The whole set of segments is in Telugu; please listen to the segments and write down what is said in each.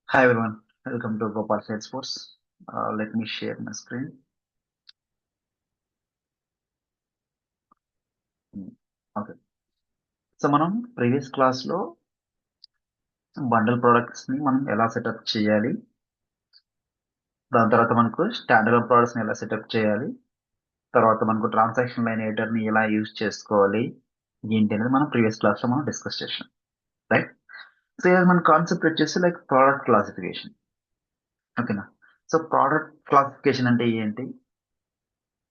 Hi everyone, welcome to Gopal Salesforce. Let me share my screen. Okay, so మనం ప్రీవియస్ క్లాస్లో బండల్ ప్రొడక్ట్స్ని మనం ఎలా సెటప్ చేయాలి, దాని తర్వాత మనకు స్టాండర్డ్ ప్రొడక్ట్స్ని ఎలా సెటప్ చేయాలి, తర్వాత మనకు ట్రాన్సాక్షన్ లైన్ ఎడిటర్ని ఎలా యూజ్ చేసుకోవాలి ఏంటి అనేది మనం ప్రీవియస్ క్లాస్లో మనం డిస్కస్ చేసాం, రైట్? సో ఇది మన కాన్సెప్ట్ వచ్చేసి లైక్ ప్రోడక్ట్ క్లాసిఫికేషన్. ఓకేనా? సో ప్రోడక్ట్ క్లాసిఫికేషన్ అంటే ఏంటి,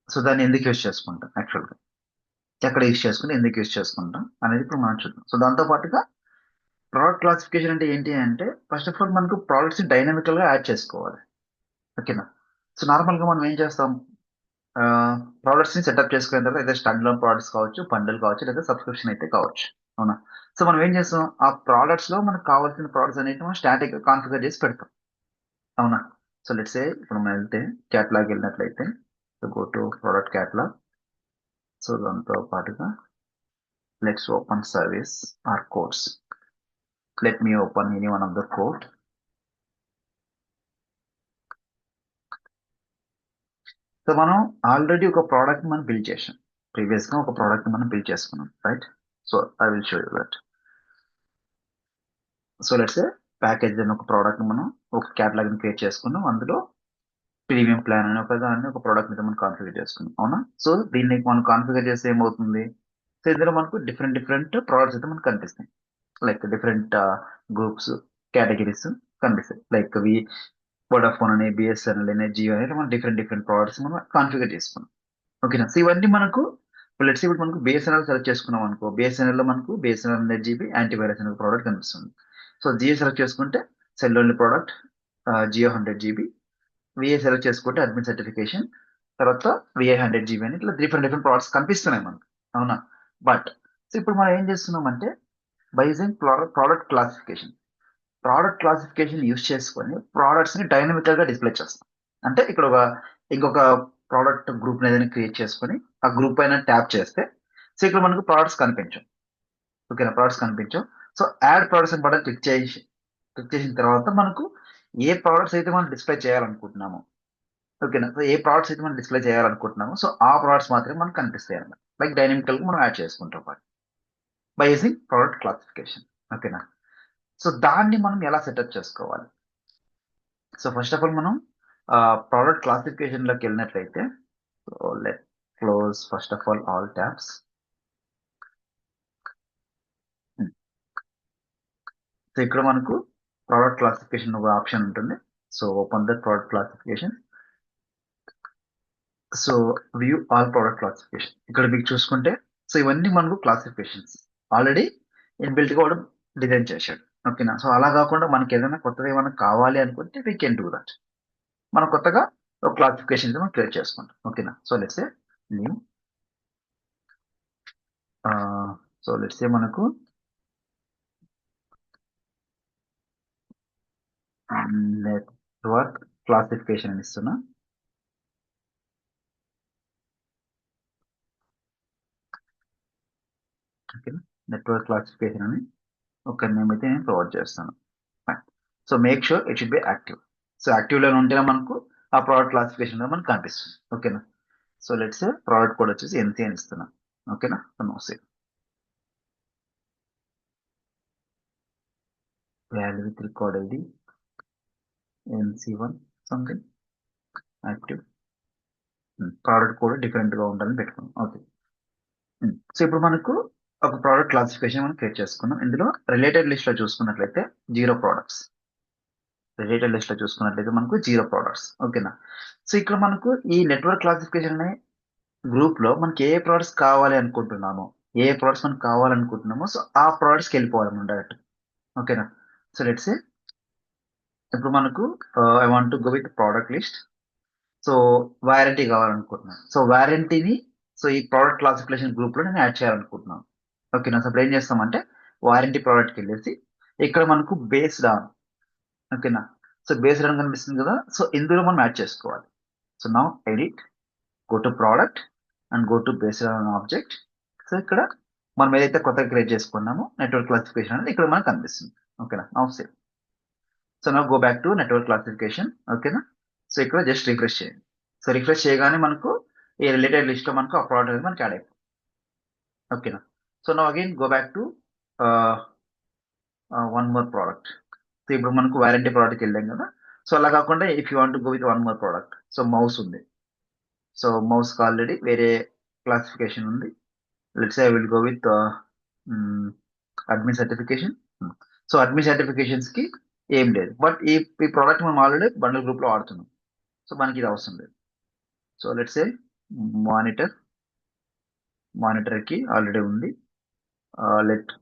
సో దాన్ని ఎందుకు యూజ్ చేసుకుంటాం, యాక్చువల్గా ఎక్కడ యూజ్ చేసుకుని ఎందుకు యూజ్ చేసుకుంటాం అనేది ఇప్పుడు మనం చూద్దాం. సో దాంతో పాటుగా ప్రోడక్ట్ క్లాసిఫికేషన్ అంటే ఏంటి అంటే ఫస్ట్ ఆఫ్ ఆల్ మనకు ప్రోడక్ట్స్ డైనామికల్ గా యాడ్ చేసుకోవాలి. ఓకేనా? సో నార్మల్ గా మనం ఏం చేస్తాం, ప్రోడక్ట్స్ ని సెటప్ చేసుకున్న తర్వాత అయితే స్టాండ్ లోన్ ప్రోడక్ట్స్ కావచ్చు, బండిల్ కావచ్చు, లేదా సబ్స్క్రిప్షన్ అయితే కావచ్చు. అవునా? సో మనం ఏం చేస్తాం, ఆ ప్రోడక్ట్స్ లో మనకు కావాల్సిన ప్రోడక్ట్స్ అనేవి మనం స్టాటిక్ కాన్ఫిగర్ చేసి పెడతాం. అవునా? సో లెట్స్ సే ఇప్పుడు మనం వెళ్తే క్యాటలాగ్ వెళ్ళినట్లయితే go to product catalogue. So దాంతో పాటుగా let's open service or codes. Let me open any one of the code. So మనం ఆల్రెడీ ఒక ప్రోడక్ట్ మనం బిల్డ్ చేసాం, ప్రీవియస్ గా ఒక ప్రోడక్ట్ మనం బిల్డ్ చేసుకున్నాం, right? So I will show you that. So let's package అని ఒక ప్రోడక్ట్ మనం ఒక క్యాటలాగ్ ని క్రియేట్ చేసుకున్నాం, అందులో ప్రీమియం ప్లాన్ అని ఒక దాన్ని ఒక ప్రోడక్ట్ మీద మనం కాన్ఫిగర్ చేసుకున్నాం. అవునా? సో దీన్ని మనం కాన్ఫిగర్ చేస్తే ఏమవుతుంది, సో ఇందులో మనకు డిఫరెంట్ డిఫరెంట్ ప్రోడక్ట్స్ అయితే మనకు కనిపిస్తాయి, లైక్ డిఫరెంట్ గ్రూప్స్, కేటగిరీస్ కనిపిస్తాయి, లైక్ వి వోడాఫోన్ అని, బిఎస్ఎన్ఎల్ అని, జియో అని, మనం డిఫరెంట్ డిఫరెంట్ ప్రోడక్ట్స్ మనం కాన్ఫిగర్ చేసుకున్నాం. ఓకేనా? సో ఇవన్నీ మనకు లెట్స్ ఇప్పుడు మనకు బిఎస్ఎన్ఎల్ సెలెక్ట్ చేసుకున్నాం అనుకో, బిఎస్ఎన్ఎల్ లో మనకు బిఎస్ఎన్ఎల్ నెట్ యాంటీవైరస్ అనే ప్రోడక్ట్ కనిపిస్తుంది. సో జియో సెలెక్ట్ చేసుకుంటే cell only product Jio 100 GB, VA select చేసుకుంటే అడ్మిన్ సర్టిఫికేషన్, తర్వాత విఐ 100 GB అని ఇట్లా డిఫరెంట్ డిఫరెంట్ ప్రోడక్ట్స్ కనిపిస్తున్నాయి మనకు. అవునా? బట్ సో ఇప్పుడు మనం ఏం చేస్తున్నామంటే by using product classification, product classification use చేసుకొని ప్రోడక్ట్స్ ని డైనమికల్ గా డిస్ప్లే చేస్తాం. అంటే ఇక్కడ ఒక ఇంకొక ప్రోడక్ట్ గ్రూప్ ఏదైనా క్రియేట్ చేసుకొని ఆ గ్రూప్ పైన ట్యాప్ చేస్తే సో ఇక్కడ మనకు ప్రోడక్ట్స్ కనిపించవు. ఓకేనా? ప్రోడక్ట్స్ కనిపించవు. So add products button click చేసిన తర్వాత మనకు ఏ ప్రోడక్ట్స్ అయితే మనం డిస్ప్లే చేయాలనుకుంటున్నామో, ఓకేనా? సో ఏ ప్రోడక్ట్స్ అయితే మనం డిస్ప్లే చేయాలనుకుంటున్నామో సో ఆ ప్రోడక్ట్స్ మాత్రమే మనకు కనిపిస్తాయి అన్నమాట, లైక్ డైనమికల్ గా మనం యాడ్ చేసుకుంటాం బై యూజింగ్ ప్రోడక్ట్ క్లాసిఫికేషన్. ఓకేనా? సో దాన్ని మనం ఎలా సెటప్ చేసుకోవాలి, సో ఫస్ట్ ఆఫ్ ఆల్ మనం ప్రోడక్ట్ క్లాసిఫికేషన్ లోకి వెళ్ళినట్లయితే let close first of all tabs. So ఇక్కడ మనకు ప్రోడక్ట్ క్లాసిఫికేషన్ ఒక ఆప్షన్ ఉంటుంది. So open the product classification. So view all product classification ఇక్కడ మీకు చూసుకుంటే సో ఇవన్నీ మనకు క్లాసిఫికేషన్స్ ఆల్రెడీ ఇన్బిల్ట్ గా కూడా డిజైన్ చేశాడు. ఓకేనా? సో అలా కాకుండా మనకి ఏదైనా కొత్తగా ఏమైనా కావాలి అనుకుంటే వీ కెన్ డూ దట్. మనం కొత్తగా ఒక క్లాసిఫికేషన్ మనం క్రియేట్ చేసుకుంటాం. ఓకేనా? So let's say new, so let's say మనకు నెట్వర్క్ క్లాసిఫికేషన్ అని ఇస్తున్నా. ఓకేనా? నెట్వర్క్ క్లాసిఫికేషన్ అని ఒక నేమ్ అయితే నేను ప్రొవైడ్ చేస్తాను. So make sure it should be active. So active లో ఉంటేనే మనకు ఆ ప్రోడక్ట్ క్లాసిఫికేషన్ లో మనకు కనిపిస్తుంది. ఓకేనా? సో లెట్స్ ప్రోడక్ట్ కోడ్ వచ్చేసి ఎన్సీ అని ఇస్తున్నా. ఓకేనా? No save value with record ID NC1 something active. Product code different గా ఉండాలని పెట్టుకున్నాం. ఓకే. సో ఇప్పుడు మనకు ఒక ప్రోడక్ట్ క్లాసిఫికేషన్ మనం క్రియేట్ చేసుకున్నాం. ఇందులో రిలేటెడ్ లిస్ట్ లో చూసుకున్నట్లయితే 0 ప్రోడక్ట్స్, రిలేటెడ్ లిస్ట్ లో చూసుకున్నట్లయితే మనకు 0 ప్రోడక్ట్స్. ఓకేనా? సో ఇక్కడ మనకు ఈ నెట్వర్క్ క్లాసిఫికేషన్ అనే గ్రూప్ లో మనకి ఏ ప్రోడక్ట్స్ కావాలి అనుకుంటున్నామో, ఏ ప్రోడక్ట్స్ మనకు కావాలనుకుంటున్నామో సో ఆ ప్రోడక్ట్స్కి వెళ్ళిపోవాలి మనం డైరెక్ట్. ఓకేనా? సో లెట్స్ ఇప్పుడు మనకు I want to go with product list. So warranty కావాలనుకుంటున్నాను. సో వారంటీని సో ఈ ప్రోడక్ట్ క్లాసిఫికేషన్ గ్రూప్ లో నేను యాడ్ చేయాలనుకుంటున్నాను. ఓకేనా? సో ఇప్పుడు ఏం చేస్తామంటే వారంటీ ప్రోడక్ట్కి వెళ్ళేసి ఇక్కడ మనకు బేస్డ్ ఆన్, ఓకేనా? సో బేస్డ్ ఆన్ కనిపిస్తుంది కదా, సో ఇందులో మనం యాడ్ చేసుకోవాలి. So now edit, go to product and go to based on object. So ఇక్కడ మనం ఏదైతే కొత్తగా క్రియేట్ చేసుకున్నామో నెట్వర్క్ క్లాసిఫికేషన్ అనేది ఇక్కడ మనకు కనిపిస్తుంది. ఓకేనా? Now save. సో నా go back to network classification. ఓకేనా? సో ఇక్కడ జస్ట్ రిఫ్రెష్ చేయండి. సో రిఫ్రెష్ చేయగానే మనకు ఈ రిలేటెడ్ లిస్ట్ లో మనకు ఆ ప్రోడక్ట్ అనేది మనకి యాడ్ అయిపోతుంది. ఓకేనా? సో నా again go back to one more product. So ఇప్పుడు మనకు వారంటీ ప్రోడక్ట్కి వెళ్ళాం కదా. సో అలా కాకుండా if you want go with one more product, so mouse ఉంది. సో మౌస్ కి ఆల్రెడీ వేరే క్లాసిఫికేషన్ ఉంది. Let's I will go with admin certification. So admin certifications కి ఏం లేదు, బట్ ఈ ప్రోడక్ట్ మనం ఆల్రెడీ బండల్ గ్రూప్ లో వాడుతున్నాం. సో మనకి ఇది అవసరం లేదు. So let's a monitor, monitor కి ఆల్రెడీ ఉంది. Let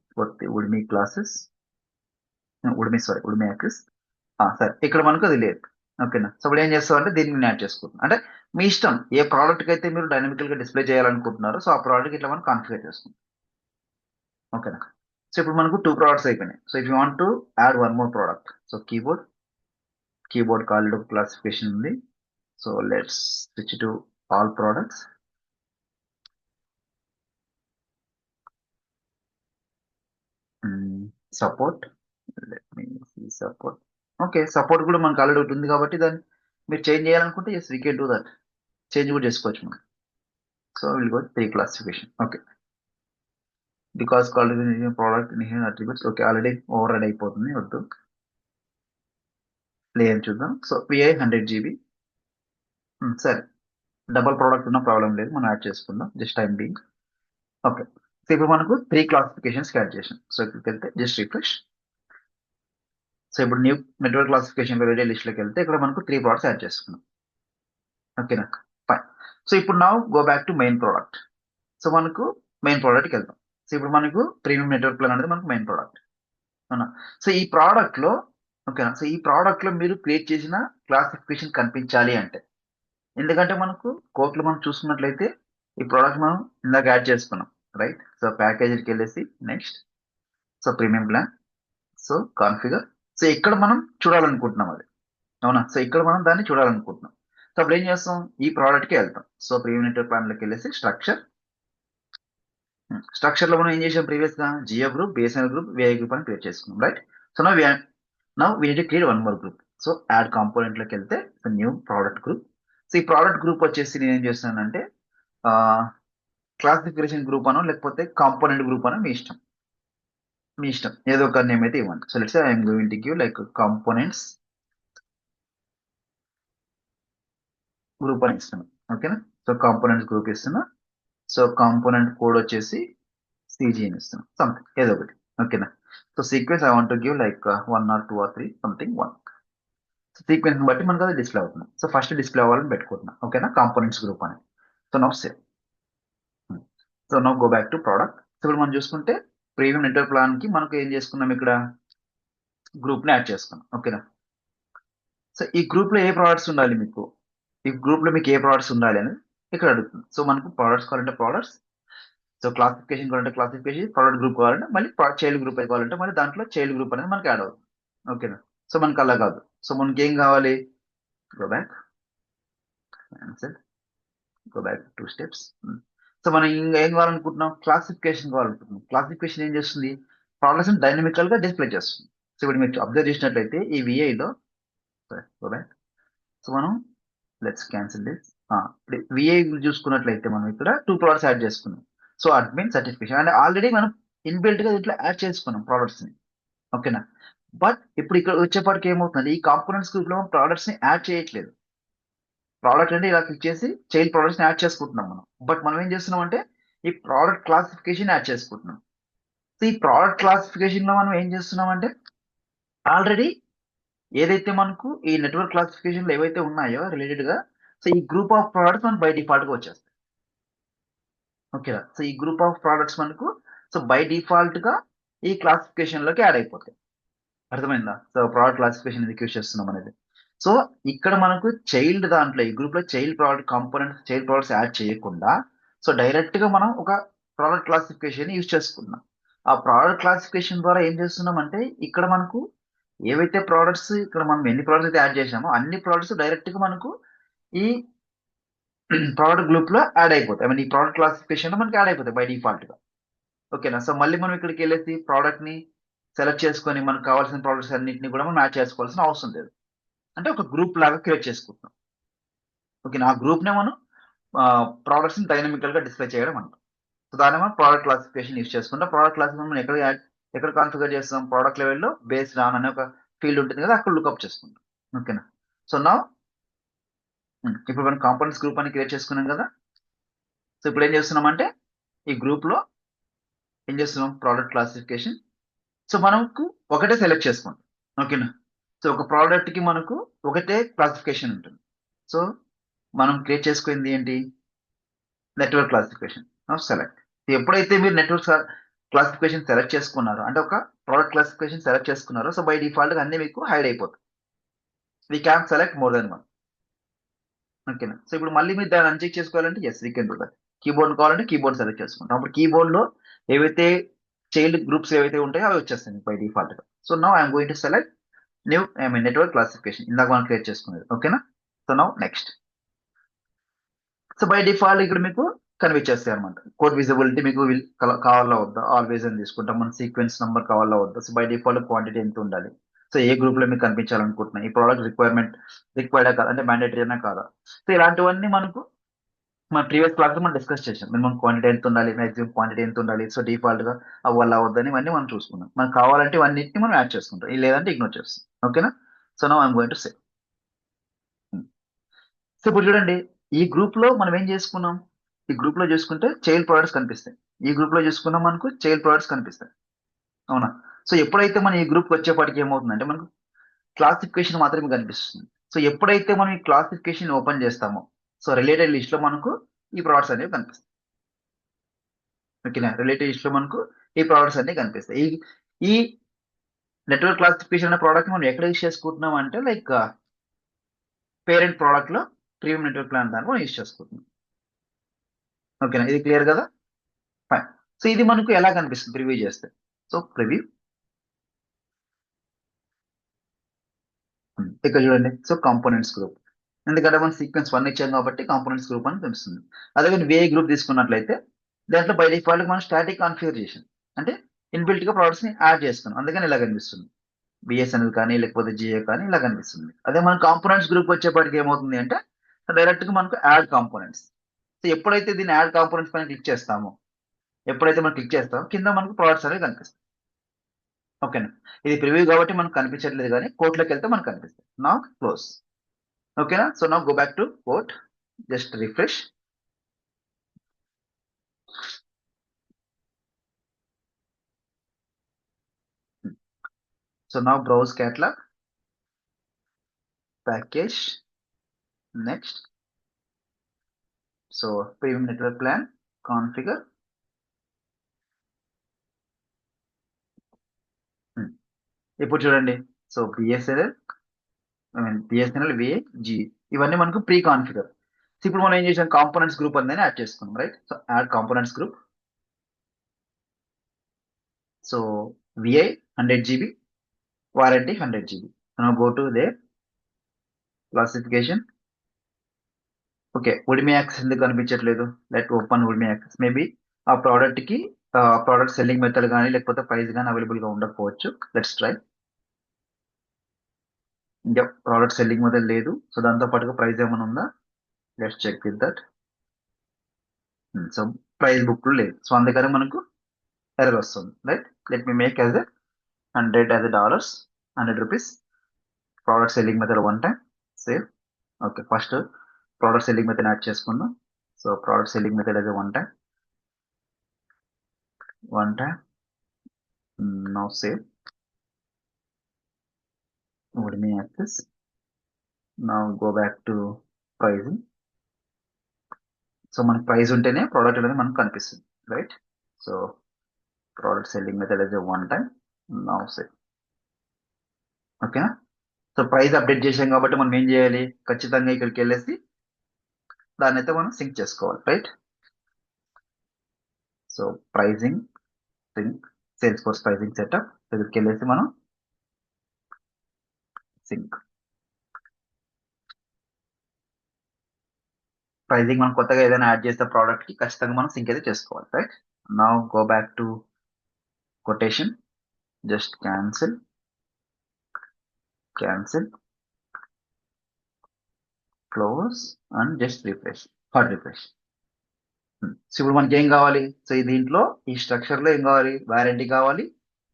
Udemy classes, Udemy access. సరే ఇక్కడ మనకు అది లేదు. ఓకేనా? సో ఇప్పుడు ఏం చేస్తాం అంటే దీన్ని యాడ్ చేసుకుంటాం. అంటే మీ ఇష్టం ఏ ప్రోడక్ట్ కి అయితే మీరు డైనమికల్ గా డిస్ప్లే చేయాలనుకుంటున్నారో, సో ఆ ప్రోడక్ట్ ఇట్లా మనం కాన్ఫిగర్ చేసుకుంటాం. ఓకేనా? సో ఇప్పుడు మనకు 2 ప్రోడక్ట్స్ అయిపోయినాయి. So if you want to add one more product, so keyboard called classification ఉంది. So let's switch to all products. Support, let me support. Okay, support కూడా మనకు ఆల్రెడీ ఒకటి ఉంది కాబట్టి దాన్ని మీరు చేంజ్ చేయాలనుకుంటే yes we can do that. Change కూడా చేసుకోవచ్చు మనం. So will go 3 classification. Okay, because called product attributes. Okay, already override అయిపోతుంది, వద్దు. లేయర్ చూద్దాం. So PI 100 GB. సరే, డబల్ ప్రోడక్ట్ ఉన్న ప్రాబ్లం లేదు, మనం యాడ్ చేసుకుందాం just time being. Okay, so ఇప్పుడు మనకు 3 క్లాసిఫికేషన్స్ యాడ్ చేసాం. సో ఇక్కడికి వెళ్తే జస్ట్ రిఫ్రెష్. సో ఇప్పుడు న్యూ నెట్వర్క్ క్లాసిఫికేషన్ లో వేరే లిస్ట్ లోకి వెళ్తే ఇక్కడ మనకు 3 ప్రోడక్ట్స్ యాడ్ చేసుకున్నాం. ఓకేనా? ఫైన్. సో ఇప్పుడు నా go back to main product. So మనకు మెయిన్ ప్రోడక్ట్కి వెళ్తాం. సో ఇప్పుడు మనకు ప్రీమియం నెట్వర్క్ ప్లాన్ అనేది మనకు మెయిన్ ప్రోడక్ట్ అవునా? సో ఈ ప్రోడక్ట్ లో, ఓకేనా, సో ఈ ప్రోడక్ట్ లో మీరు క్రియేట్ చేసిన క్లాసిఫికేషన్ కనిపించాలి అంటే, ఎందుకంటే మనకు కోర్టులో మనం చూసుకున్నట్లయితే ఈ ప్రోడక్ట్ మనం ఇందాక యాడ్ చేసుకున్నాం, రైట్? సో ప్యాకేజీకి వెళ్ళేసి next, so premium plan, so configure. So ఇక్కడ మనం చూడాలనుకుంటున్నాం అది, అవునా? సో ఇక్కడ మనం దాన్ని చూడాలనుకుంటున్నాం. సో అప్పుడు ఏం చేస్తాం, ఈ ప్రోడక్ట్కి వెళ్తాం. సో ప్రీమియం నెట్వర్క్ ప్లాన్లోకి వెళ్ళేసి స్ట్రక్చర్ లో మనం ఏం చేసాం ప్రీవియస్ గా, Jio group, BSNL group, VI group అని క్రియేట్ చేసుకున్నాం, right? So now we need to create one more group. So add component లోకి వెళ్తే న్యూ ప్రోడక్ట్ గ్రూప్. సో ఈ ప్రోడక్ట్ గ్రూప్ వచ్చేసి నేను ఏం చేస్తానంటే క్లాసిఫికేషన్ గ్రూప్ అనో లేకపోతే కాంపోనెంట్ గ్రూప్ అనో మీ ఇష్టం ఏదో ఒక నేమ్ అయితే ఇవ్వండి. So let's say I'm going to give like components group అని ఇస్తున్నాను. ఓకేనా? సో కాంపోనెంట్స్ గ్రూప్ ఇస్తున్నా. సో కాంపోనెంట్ కోడ్ వచ్చేసి సిజీ అని ఇస్తున్నాం, సంథింగ్ ఏదో ఒకటి. ఓకేనా? So sequence I want to give like 1 or 2 or 3 something 1. Sequence బట్టి మనకు అది డిస్ప్లే అవుతుంది. సో ఫస్ట్ డిస్ప్లే అవ్వాలని పెట్టుకుంటున్నాం. ఓకేనా? కాంపోనెంట్స్ గ్రూప్ అని. So now save. So now go back to product. So ఇప్పుడు మనం చూసుకుంటే ప్రీమియం నెట్వర్క్ ప్లాన్ కి మనకు ఏం చేసుకున్నాం, ఇక్కడ గ్రూప్ ని యాడ్ చేసుకున్నాం. ఓకేనా? సో ఈ గ్రూప్ లో ఏ ప్రోడక్ట్స్ ఉండాలి మీకు, ఈ గ్రూప్ లో మీకు ఏ ప్రోడక్ట్స్ ఉండాలి అని ఇక్కడ అడుగుతుంది. సో మనకు ప్రోడక్ట్స్ కావాలంటే ప్రోడక్ట్స్, సో క్లాసిఫికేషన్ కావాలంటే క్లాసిఫికేషన్, ప్రోడక్ట్ గ్రూప్ కావాలంటే మళ్ళీ చైల్డ్ గ్రూప్ అయితే కావాలంటే మళ్ళీ దాంట్లో చైల్డ్ గ్రూప్ అనేది మనకి యాడ్ అవుతుంది. ఓకేనా? సో మనకి అలా కాదు. సో మనకి ఏం కావాలి, go back, go back 2 steps. So మనం ఇంకా ఏం కావాలనుకుంటున్నాం, క్లాసిఫికేషన్ కావాలనుకుంటున్నాం. క్లాసిఫికేషన్ ఏం చేస్తుంది, ప్రోడక్ట్స్ డైనమికల్ గా డిస్ప్లే చేస్తుంది. సో ఇప్పుడు మీరు అబ్జర్వ్ చేసినట్లయితే ఈ విఐలో, గో బ్యాక్. సో మనం లెట్స్ క్యాన్సిల్ దిస్. ఇప్పుడు విఐ చూసుకున్నట్లయితే మనం ఇక్కడ 2 ప్రోడక్ట్స్ యాడ్ చేసుకున్నాం. సో అడ్మిన్ సర్టిఫికేషన్ అంటే ఆల్రెడీ మనం ఇన్బిల్ట్ గా దీంట్లో యాడ్ చేసుకున్నాం ప్రోడక్ట్స్ ని. ఓకేనా? బట్ ఇప్పుడు ఇక్కడ వచ్చేప్పటికి ఏమవుతుంది, ఈ కాంపోనెంట్స్ గ్రూప్ లో ప్రోడక్ట్స్ ని యాడ్ చేయట్లేదు. ప్రోడక్ట్ అంటే ఇలా క్లిక్ చేసి చైల్డ్ ప్రోడక్ట్స్ ని యాడ్ చేసుకుంటున్నాం మనం. బట్ మనం ఏం చేస్తున్నాం అంటే ఈ ప్రోడక్ట్ క్లాసిఫికేషన్ యాడ్ చేసుకుంటున్నాం. సో ఈ ప్రోడక్ట్ క్లాసిఫికేషన్ లో మనం ఏం చేస్తున్నాం అంటే ఆల్రెడీ ఏదైతే మనకు ఈ నెట్వర్క్ క్లాసిఫికేషన్ లో ఏవైతే ఉన్నాయో రిలేటెడ్ గా, సో ఈ గ్రూప్ ఆఫ్ ప్రోడక్ట్స్ మనకు బై డిఫాల్ట్ గా వచ్చేస్తాయి. ఓకేనా? సో ఈ గ్రూప్ ఆఫ్ ప్రోడక్ట్స్ మనకు సో బై డిఫాల్ట్ గా ఈ క్లాసిఫికేషన్ లోకి యాడ్ అయిపోతాయి. అర్థమైందా? సో ప్రోడక్ట్ క్లాసిఫికేషన్ ఎందుకు యూస్ చేస్తున్నాం అనేది. సో ఇక్కడ మనకు చైల్డ్ దాంట్లో ఈ గ్రూప్ లో child product components, child products add చేయకుండా సో డైరెక్ట్ గా మనం ఒక ప్రోడక్ట్ క్లాసిఫికేషన్ యూజ్ చేసుకున్నాం. ఆ ప్రోడక్ట్ క్లాసిఫికేషన్ ద్వారా ఏం చేస్తున్నాం అంటే ఇక్కడ మనకు ఏవైతే ప్రోడక్ట్స్, ఇక్కడ మనం ఎన్ని ప్రోడక్ట్స్ అయితే యాడ్ చేసామో అన్ని ప్రోడక్ట్స్ డైరెక్ట్ గా మనకు ఈ ప్రోడక్ట్ గ్రూప్ లో యాడ్ అయిపోతాయి. ఐ మీన్ ఈ ప్రోడక్ట్ క్లాసిఫికేషన్ లో మనకి యాడ్ అయిపోతాయి బై డిఫాల్ట్ గా. ఓకేనా? సో మళ్ళీ మనం ఇక్కడికి వెళ్ళేసి ప్రోడక్ట్ ని సెలెక్ట్ చేసుకొని మనకు కావాల్సిన ప్రోడక్ట్స్ అన్నింటినీ కూడా మనం యాడ్ చేసుకోవాల్సిన అవసరం లేదు. అంటే ఒక గ్రూప్ లాగా క్రియేట్ చేసుకుంటాం. ఓకే, ఆ గ్రూప్ నే మనం ప్రోడక్ట్స్ ని డైనమికల్ గా డిస్ప్లే చేయడం అంటాం. సో దాన్ని మనం ప్రోడక్ట్ క్లాసిఫికేషన్ యూస్ చేసుకుంటాం. ప్రోడక్ట్ క్లాసిఫికేషన్ మనం ఎక్కడ కాన్ఫిగర్ చేస్తాం? ప్రోడక్ట్ లెవెల్లో బేస్డ్ ఆన్ అనే ఒక ఫీల్డ్ ఉంటుంది కదా, అక్కడ లుకప్ చేసుకుంటాం. ఓకేనా? సో నా ఇప్పుడు మనం కాంపోనెంట్స్ గ్రూప్ అని క్రియేట్ చేసుకున్నాం కదా. సో ఇప్పుడు ఏం చేస్తున్నామంటే ఈ గ్రూప్ లో ఏం చేస్తున్నాం? Product classification. సో మనకు ఒకటే సెలెక్ట్ చేసుకుంటాం. ఓకేనా? సో ఒక ప్రోడక్ట్ కి మనకు ఒకటే క్లాసిఫికేషన్ ఉంటుంది. సో మనం క్రియేట్ చేసుకుంది ఏంటి? Network classification. సెలెక్ట్. ఎప్పుడైతే మీరు నెట్వర్క్ క్లాసిఫికేషన్ సెలెక్ట్ చేసుకున్నారో, అంటే ఒక ప్రోడక్ట్ క్లాసిఫికేషన్ సెలెక్ట్ చేసుకున్నారో, సో బై డిఫాల్ట్ గా అన్ని మీకు హైడ్ అయిపోతాయి. We can select more than one. ఓకేనా? సో ఇప్పుడు మళ్ళీ మీరు దాన్ని అన్చెక్ చేసుకోవాలంటే yes we can do that. Keyboard కావాలంటే కీబోర్డ్ సెలెక్ట్ చేసుకుంటాం. అప్పుడు కీబోర్డ్ లో ఏవైతే చైల్డ్ గ్రూప్స్ ఏవైతే ఉంటాయో అవి వచ్చేస్తాయి బై డిఫాల్ట్ గా. So now I'm going to select new network classification, ఇందాక మనం క్రియేట్ చేసుకునేది. ఓకేనా? So now next. So by default ఇక్కడ మీకు కనిపించేస్తాయి అనమాట. కోడ్ విజిబిలిటీ మీకు కావాలా వద్దా, ఆల్వేస్ అని తీసుకుంటాం. మన సీక్వెన్స్ నెంబర్ కావాలా వద్దా. సో బై డిఫాల్ట్ క్వాంటిటీ ఎంత ఉండాలి, సో ఏ గ్రూప్ లో మీకు కనిపించాలనుకుంటున్నాయి, ఈ ప్రోడక్ట్ రిక్వైర్డా కాదా, అంటే మ్యాండేటరీనా కాదా. సో ఇలాంటివన్నీ మనకు మన ప్రీవియస్ క్లాస్ లో మనం డిస్కస్ చేసాం. మినిమం క్వాంటిటీ ఎంత ఉండాలి, మాక్సిమం క్వాంటిటీ ఎంత ఉండాలి, సో డిఫాల్ట్ గా అవ్వాలా వద్దని ఇవన్నీ మనం చూసుకున్నాం. మనకు కావాలంటే ఇవన్నిటిని మనం యాడ్ చేసుకుంటాం, ఇది లేదంటే ఇగ్నోర్ చేస్తాం. ఓకేనా? So now I'm going to say. So ఇప్పుడు చూడండి, ఈ గ్రూప్ లో మనం ఏం చేసుకున్నాం? ఈ గ్రూప్ లో చూసుకుంటే చైల్డ్ ప్రొడక్ట్స్ కనిపిస్తాయి. ఈ గ్రూప్ లో చూసుకున్నాం మనకు చైల్డ్ ప్రొడక్ట్స్ కనిపిస్తాయి. అవునా? సో ఎప్పుడైతే మనం ఈ గ్రూప్ వచ్చేపాటికి ఏమవుతుందంటే మనకు క్లాసిఫికేషన్ మాత్రమే కనిపిస్తుంది. సో ఎప్పుడైతే మనం ఈ క్లాసిఫికేషన్ ఓపెన్ చేస్తామో, సో రిలేటెడ్ లిస్ట్ లో మనకు ఈ ప్రొడక్ట్స్ అనేవి కనిపిస్తాయి. ఓకేనా? రిలేటెడ్ లిస్ట్ లో మనకు ఈ ప్రొడక్ట్స్ అనేవి కనిపిస్తాయి. ఈ నెట్వర్క్ క్లాసిఫికేషన్ అనే ప్రోడక్ట్ మనం ఎక్కడ యూస్ చేసుకుంటున్నాం అంటే లైక్ పేరెంట్ ప్రోడక్ట్ లో ప్రీమియం నెట్వర్క్ ప్లాన్ దాన్ని మనం యూస్ చేసుకుంటున్నాం. ఓకేనా? ఇది క్లియర్ కదా? ఫైన్. సో ఇది మనకు ఎలా కనిపిస్తుంది ప్రివ్యూ చేస్తే? సో ప్రివ్యూ ఇక్కడ చూడండి. సో కాంపోనెంట్స్ గ్రూప్, ఎందుకంటే మనం సీక్వెన్స్ 1 ఇచ్చాం కాబట్టి కాంపోనెంట్స్ గ్రూప్ అని తెలుస్తుంది. అదే కానీ విఐ గ్రూప్ తీసుకున్నట్లయితే దాంట్లో బై డిఫాల్ట్ మనం స్టాటిక్ కాన్ఫిగరేషన్, అంటే ఇన్బిల్ట్ గా ప్రొడక్ట్స్ ని యాడ్ చేసుకున్నాం, అందుకని ఇలా కనిపిస్తుంది. బిఎస్ఎన్ఎల్ కానీ లేకపోతే జిఏ కానీ ఇలా కనిపిస్తుంది. అదే మన కాంపోనెంట్స్ గ్రూప్ వచ్చేప్పటికి ఏమవుతుంది అంటే డైరెక్ట్ గా మనకు యాడ్ కాంపోనెంట్స్. సో ఎప్పుడైతే దీన్ని యాడ్ కాంపోనెంట్స్ పైన క్లిక్ చేస్తామో, ఎప్పుడైతే మనం క్లిక్ చేస్తామో కింద మనకు ప్రొడక్ట్స్ అనేవి కనిపిస్తాయి. ఓకేనా? ఇది ప్రివ్యూ కాబట్టి మనకు కనిపించట్లేదు, కానీ కోర్టులోకి వెళ్తే మనకు కనిపిస్తుంది. నా క్లోజ్. ఓకేనా? సో నా go back to cart, just refresh. So నా browse catalog, package, next. So premium network plan, configure. ఇప్పుడు చూడండి. So BSNL, BSNL VA G, ఇవన్నీ మనకు ప్రీ కాన్ఫిగర్. ఇప్పుడు మనం ఏం చేసాం? కాంపోనెంట్స్ గ్రూప్ అనేది యాడ్ చేసుకున్నాం, right? So add components group. So VI 100 GB, warranty 100 GB. Go to the classification. Okay, Udemy access ఎందుకు కనిపించట్లేదు? Let open Udemy access. Maybe ఆ ప్రోడక్ట్ కి ప్రోడక్ట్ సెల్లింగ్ మెథడ్ కానీ లేకపోతే ప్రైస్ కానీ అవైలబుల్ గా ఉండకపోవచ్చు. Let's try. ఇంకా ప్రోడక్ట్ సెల్లింగ్ మెథడ్ లేదు, సో దాంతో పాటుగా ప్రైస్ ఏమైనా ఉందా? Let's check with that. So price book లేదు, సో అందుకని మనకు ఎర్రర్ వస్తుంది, right? Let me make as a 100 as a dollars, 100 rupees. Product selling method one time save. Okay, first product selling method add చేసుకుందాం. So product selling method as a one time now save. Udemy access. Now go back to pricing. So మనకి ప్రైస్ ఉంటేనే ప్రోడక్ట్ అనేది మనకు కనిపిస్తుంది, right? So product selling method as a one time now save. ఓకేనా? సో ప్రైస్ అప్డేట్ చేసాం కాబట్టి మనం ఏం చేయాలి? ఖచ్చితంగా ఇక్కడికి వెళ్ళేసి దాన్ని అయితే మనం సింక్ చేసుకోవాలి, right? So pricing sync, Salesforce pricing setup, ఇక్కడికి వెళ్ళేసి మనం సింక్. ప్రైజింగ్ మనం కొత్తగా ఏదైనా యాడ్ చేస్తే ప్రోడక్ట్ కి ఖచ్చితంగా మనం సింక్ అయితే చేసుకోవాలి, right? Now go back to quotation. Just cancel close and just refresh for refresh. So ఇప్పుడు మనకి ఏం కావాలి? సో ఈ దీంట్లో ఈ స్ట్రక్చర్ లో ఏం కావాలి? వారంటీ కావాలి,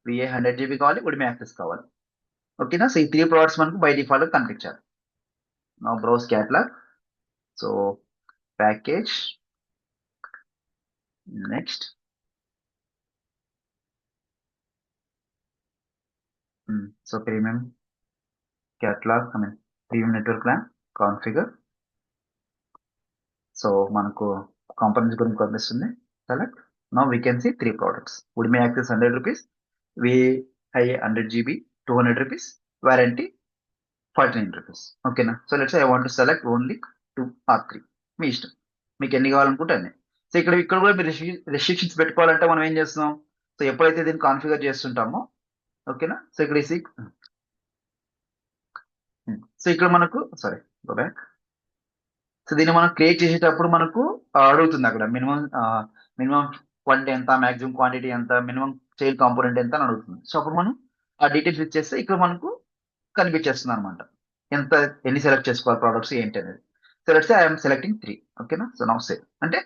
విఏ 100 GB కావాలి, ఉడిమి యాక్సెస్ కావాలి. ఓకేనా? సో ఈ 3 ప్రోడక్ట్స్ మనకు బై డిఫాల్ట్ కనిపించాలి. నా browse catalog. So package, next so premium catalog, premium network plan configure. So మనకు కాంపనెంట్స్ గురించి కనిపిస్తుంది. Select. Now we can see 3 products. Udemy access 100 rupees, VA high 100 GB 200 rupees, warranty 49 rupees. ఓకేనా? So let's I want to select only 2 or 3. మీ ఇష్టం, మీకు ఎన్ని కావాలనుకుంటే అన్ని. సో ఇక్కడ కూడా మీరు రెస్ట్రిక్షన్స్ పెట్టుకోవాలంటే మనం ఏం చేస్తున్నాం? సో ఎప్పుడైతే దీన్ని కాన్ఫిగర్ చేస్తుంటామో, ఓకేనా? సో ఇక్కడ సో ఇక్కడ మనకు సారీ గో బ్యాక్. సో దీన్ని మనం క్రియేట్ చేసేటప్పుడు మనకు అడుగుతుంది అక్కడ మినిమం క్వాంటిటీ ఎంత, మాక్సిమం క్వాంటిటీ ఎంత, మినిమం చైన్ కాంపోనెంట్ ఎంత అని అడుగుతుంది. సో అప్పుడు మనం ఆ డీటెయిల్స్ ఇచ్చేస్తే ఇక్కడ మనకు కనిపించేస్తుంది అనమాట, ఎంత ఎన్ని సెలెక్ట్ చేసుకోవాలి ప్రోడక్ట్స్ ఏంటి అనేది. So let's say I'm selecting 3. ఓకేనా? So now save. అంటే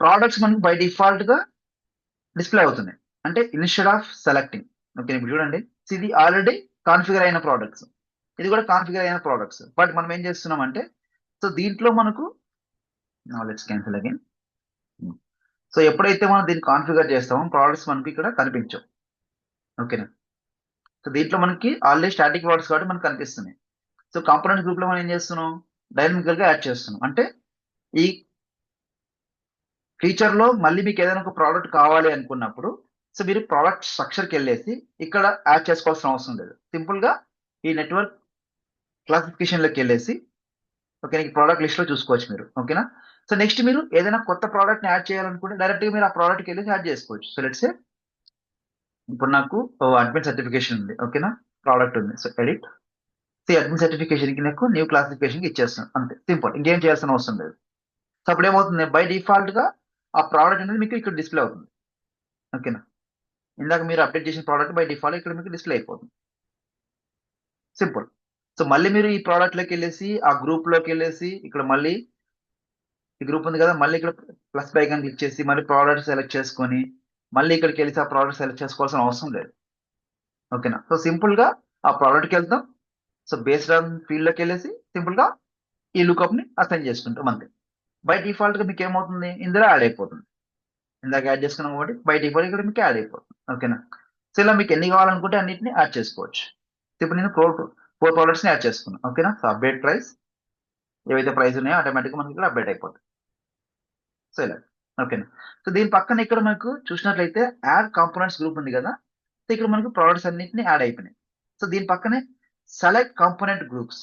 ప్రోడక్ట్స్ మనకు బై డిఫాల్ట్ గా డిస్ప్లే అవుతున్నాయి. అంటే ఇన్స్టెడ్ ఆఫ్ సెలెక్టింగ్. ఓకే, ఇప్పుడు చూడండి, ఇది ఆల్రెడీ కాన్ఫిగర్ అయిన ప్రోడక్ట్స్, ఇది కూడా కాన్ఫిగర్ అయిన ప్రోడక్ట్స్. బట్ మనం ఏం చేస్తున్నాం అంటే, సో దీంట్లో మనకు లెట్స్ క్యాన్సిల్ అగైన్. సో ఎప్పుడైతే మనం దీన్ని కాన్ఫిగర్ చేస్తామో ప్రోడక్ట్స్ మనకి ఇక్కడ కనిపించవు. ఓకేనా? సో దీంట్లో మనకి ఆల్రెడీ స్టాటిక్ ప్రోడక్ట్స్ కాబట్టి మనకు కనిపిస్తున్నాయి. సో కాంపోనెంట్ గ్రూప్ లో మనం ఏం చేస్తున్నాం? డైనమికల్ గా యాడ్ చేస్తున్నాం. అంటే ఈ ఫీచర్ లో మళ్ళీ మీకు ఏదైనా ఒక ప్రోడక్ట్ కావాలి అనుకున్నప్పుడు, సో మీరు ప్రోడక్ట్ స్ట్రక్చర్కి వెళ్ళేసి ఇక్కడ యాడ్ చేసుకోవాల్సిన అవసరం లేదు. సింపుల్ గా ఈ నెట్వర్క్ క్లాసిఫికేషన్ లోకి వెళ్ళేసి, ఓకే, ప్రోడక్ట్ లిస్ట్ లో చూసుకోవచ్చు మీరు. ఓకేనా? సో నెక్స్ట్ మీరు ఏదైనా కొత్త ప్రోడక్ట్ ని యాడ్ చేయాలనుకుంటే డైరెక్ట్ గా మీరు ఆ ప్రోడక్ట్కి వెళ్ళేసి యాడ్ చేసుకోవచ్చు. సో లెట్స్ సే ఇప్పుడు నాకు అడ్మిన్ సర్టిఫికేషన్ ఉంది. ఓకేనా? ప్రోడక్ట్ ఉంది. So edit. So admin certification కి నాకు న్యూ క్లాసిఫికేషన్ కి ఇచ్చేస్తాను. అంతే, సింపుల్. ఇంకేం చేయాల్సిన అవసరం లేదు. సో అప్పుడు ఏమవుతుంది? బై డిఫాల్ట్ గా ఆ ప్రోడక్ట్ అనేది మీకు ఇక్కడ డిస్ప్లే అవుతుంది. ఓకేనా? ఇందాక మీరు అప్డేట్ చేసిన ప్రోడక్ట్ బై డిఫాల్ట్ ఇక్కడ మీకు డిస్ప్లే అయిపోతుంది. సింపుల్. సో మళ్ళీ మీరు ఈ ప్రోడక్ట్ లోకి వెళ్ళేసి ఆ గ్రూప్ లోకి వెళ్ళేసి ఇక్కడ మళ్ళీ ఈ గ్రూప్ ఉంది కదా, మళ్ళీ ఇక్కడ ప్లస్ ఐకాన్ క్లిక్ చేసి మళ్ళీ ప్రోడక్ట్ సెలెక్ట్ చేసుకొని మళ్ళీ ఇక్కడికి వెళ్ళి ఆ ప్రోడక్ట్ సెలెక్ట్ చేసుకోవాల్సిన అవసరం లేదు. ఓకేనా? సో సింపుల్ గా ఆ ప్రోడక్ట్కి వెళ్తాం. సో బేస్డ్ ఆన్ ఫీల్డ్ లోకి వెళ్ళేసి సింపుల్ గా ఈ లుకప్ ని అసైన్ చేసుకుంటాం. అంతే. బై డిఫాల్ట్ గా మీకు ఏమవుతుంది? ఇందులో యాడ్ అయిపోతుంది. ఇందాక యాడ్ చేసుకున్నాం కాబట్టి బై డిఫాల్ట్ ఇక్కడ మీకు యాడ్ అయిపోతుంది. ఓకేనా? సో ఇలా మీకు ఎన్ని కావాలనుకుంటే అన్నింటిని యాడ్ చేసుకోవచ్చు. ఇప్పుడు నేను 4 ప్రోడక్ట్స్ ని యాడ్ చేసుకున్నాను. ఓకేనా? సో అప్డేట్ ప్రైస్, ఏవైతే ప్రైస్ ఉన్నాయో ఆటోమేటిక్గా మనకి ఇక్కడ అప్డేట్ అయిపోతుంది. సో ఇలా. ఓకేనా? సో దీని పక్కన ఇక్కడ మనకు చూసినట్లయితే యాడ్ కాంపోనెంట్స్ గ్రూప్ ఉంది కదా, సో ఇక్కడ మనకు ప్రోడక్ట్స్ అన్నింటిని యాడ్ అయిపోయినాయి. సో దీని పక్కనే select component groups.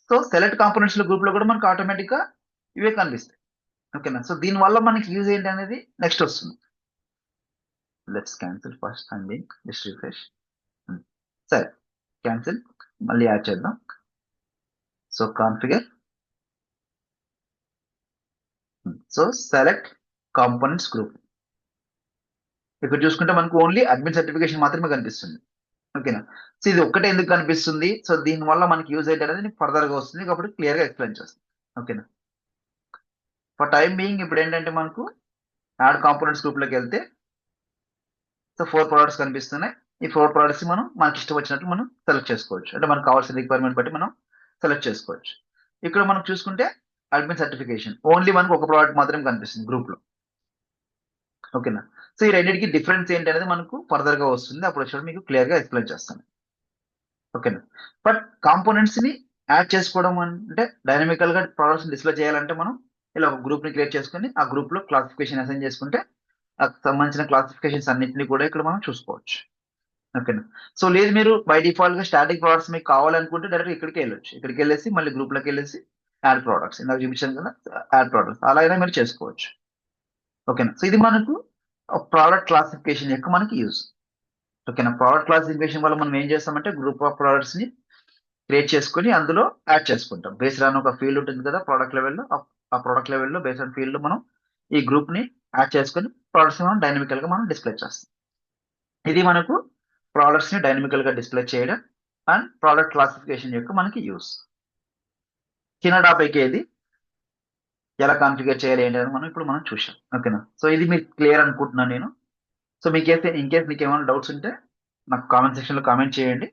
So select components group లో కూడా మనకు ఆటోమేటిక్ గా ఇవే కనిపిస్తాయి. ఓకేనా? సో దీని వల్ల మనకి యూజ్ ఏంటి అనేది నెక్స్ట్ వస్తుంది. Let's cancel first and just refresh. సరే, క్యాన్సిల్, మళ్ళీ యాడ్ చేద్దాం. So configure, so select components group. ఇక్కడ చూసుకుంటే మనకు ఓన్లీ అడ్మిన్ సర్టిఫికేషన్ మాత్రమే కనిపిస్తుంది. ఓకేనా? సో ఇది ఒక్కటే ఎందుకు కనిపిస్తుంది? సో దీని వల్ల మనకి యూజ్ ఏంటి అనేది ఫర్దర్ గా వస్తుంది కాబట్టి క్లియర్ గా ఎక్స్ప్లెయిన్ చేస్తాను. ఓకేనా? ఫర్ టైం బీయింగ్ ఇప్పుడు ఏంటంటే మనకు యాడ్ కాంపోనెంట్స్ గ్రూప్ లోకి వెళ్తే సో 4 ప్రోడక్ట్స్ కనిపిస్తున్నాయి. ఈ 4 ప్రోడక్ట్స్ మనం మనకి ఇష్టం వచ్చినట్టు మనం సెలెక్ట్ చేసుకోవచ్చు. అంటే మనకు కావాల్సిన రిక్వైర్మెంట్ బట్టి మనం సెలెక్ట్ చేసుకోవచ్చు. ఇక్కడ మనం చూసుకుంటే అడ్మిన్ సర్టిఫికేషన్ ఓన్లీ మనకు ఒక ప్రోడక్ట్ మాత్రమే కనిపిస్తుంది గ్రూప్ లో. ఓకేనా? సో ఈ రెండింటికి డిఫరెన్స్ ఏంటి అనేది మనకు ఫర్దర్ గా వస్తుంది. అప్పుడు వచ్చి మీకు క్లియర్ గా ఎక్స్ప్లెయిన్ చేస్తాను. ఓకేనా? బట్ కాంపోనెంట్స్ ని యాడ్ చేసుకోవడం అంటే డైనమికల్ గా ప్రోడక్ట్స్ డిస్ప్లే చేయాలంటే మనం ఇలా ఒక గ్రూప్ ని క్రియేట్ చేసుకుని ఆ గ్రూప్ లో క్లాసిఫికేషన్ అసైన్ చేసుకుంటే సంబంధించిన క్లాసిఫికేషన్స్ అన్నింటినీ కూడా ఇక్కడ మనం చూసుకోవచ్చు. ఓకేనా? సో లేదు మీరు బై డిఫాల్ట్ గా స్టాటిక్ ప్రోడక్ట్స్ మీకు కావాలనుకుంటే డైరెక్ట్ ఇక్కడికి వెళ్ళొచ్చు. ఇక్కడికి వెళ్ళేసి మళ్ళీ గ్రూప్ లోకి వెళ్ళేసి యాడ్ ప్రోడక్ట్స్, ఇందాక చూపించాను కదా యాడ్ ప్రోడక్ట్స్, అలా అయినా మీరు చేసుకోవచ్చు. ఓకేనా? సో ఇది మనకు ప్రోడక్ట్ క్లాసిఫికేషన్ యొక్క మనకి యూజ్. ఓకేనా? ప్రోడక్ట్ క్లాసిఫికేషన్ వల్ల మనం ఏం చేస్తామంటే గ్రూప్ ఆఫ్ ప్రోడక్ట్స్ ని క్రియేట్ చేసుకుని అందులో యాడ్ చేసుకుంటాం. బేస్డ్ ఆన్ ఒక ఫీల్డ్ ఉంటుంది కదా ప్రోడక్ట్ లెవెల్లో, ఆ ప్రోడక్ట్ లెవెల్లో బేస్డ్ ఆన్ ఫీల్డ్ మనం ఈ గ్రూప్ ని యాడ్ చేసుకుని ప్రోడక్ట్స్ మనం డైనమికల్ గా మనం డిస్ప్లే చేస్తాం. ఇది మనకు ప్రోడక్ట్స్ ని డైనమికల్ గా డిస్ప్లే చేయడం అండ్ ప్రోడక్ట్ క్లాసిఫికేషన్ యొక్క మనకి యూస్. చిన్న టాపిక్ ఏది ఎలా కాన్ఫిగర్ చేయాలి ఏంటి అని మనం చూసాం. ఓకేనా? సో ఇది మీకు క్లియర్ అనుకుంటున్నాను నేను. సో మీకైతే ఇన్ కేస్ మీకు ఏమైనా డౌట్స్ ఉంటే నాకు కామెంట్ సెక్షన్ లో కామెంట్ చేయండి.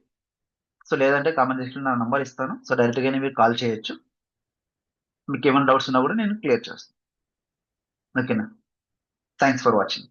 సో లేదంటే కామెంట్ సెక్షన్ లో నా నంబర్ ఇస్తాను. సో డైరెక్ట్ గానే మీరు కాల్ చేయొచ్చు. మీకు ఏమైనా డౌట్స్ ఉన్నా కూడా నేను క్లియర్ చేస్తాను. ఓకేనా? Thanks for watching.